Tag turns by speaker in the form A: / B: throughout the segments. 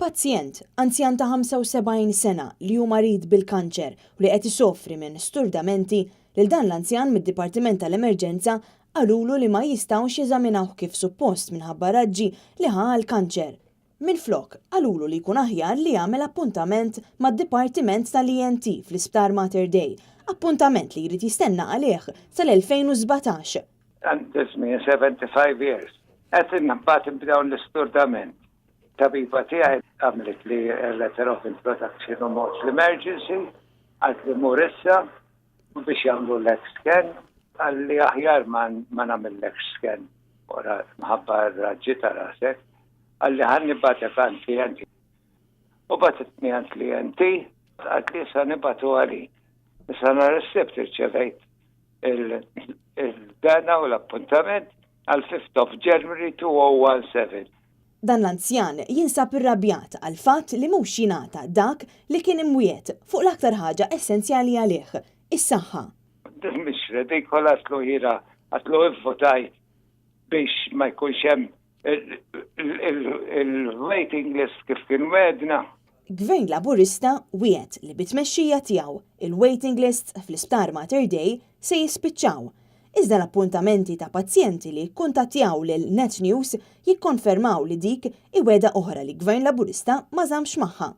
A: Pazjent, anzjan ta' 75 sena li hu marid bil-kanċer u li qed isofri minn sturdamenti lil dan l-anzjan mid-Dipartiment tal-Emerġenza qalulu li ma jistgħux jeżaminawh kif suppost minħabba raġġi li ħa l-kanċer. Minflok qalulu li jkun aħjar li jagħmel appuntament mad-Dipartiment tal-ENT fl-Isptar Mater Dei, appuntament li jrid jistenna għalih sal-2017.
B: Għandismi 75 years. Qed innabbat b'dawn l-isturdament. Tabiba tiegħi għamlet li letter of introduction u mod l-emergency, għalt li mur issa biex jagħmlu l-X-scan, għalli aħjar ma nagħmel l-X-scan wara mħabba r-raġġi ta' rasek, għalli ħan nibatek għand klijenti. U batitni għand klijenti, għalt li issa nibatu għali. Issa nar is-sebt irċevejt il-dana u l-appuntament għal 5th of January 2017.
A: Dan l-anzjan jinsab irrabjat għal fatt li mhux jingħata dak li kien imwiet fuq l-aktar ħaġa essenzjali għalih, is-saħħa.
B: Mhix redikola għatlu ivvotaj biex ma jkunx hemm il-waiting list kif kien wedna.
A: Gvern Laburista wiet li bit-tmexxija tiegħu il-waiting list fl-Isptar Mater Dei se jispiċċaw. Iżda l-appuntamenti ta' pazjenti li kuntattjaw lil Net News jikkonfermaw li dik iweda oħra li Gvern Laburista ma żammx magħha.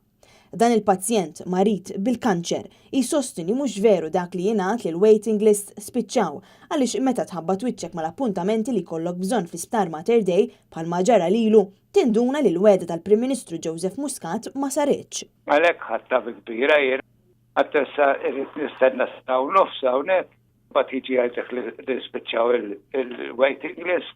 A: Dan il-pazjent marit bil-kanċer jsostini mhux veru dak li jingħad li l-waiting list spiċċaw għaliex meta tħabba twiċċek mal-appuntamenti li jkollok bżonn fl-Isptar Mater Dei bħalma ġara lilu tinduna li l-weda tal-Prim Ministru Joseph Muscat ma saritx.
B: Għalhekk ħatta kbira jien għattessa irid nistenna staw nofs hawnhekk. Bat jiġi għajtek li spiċċaw il-waiting list.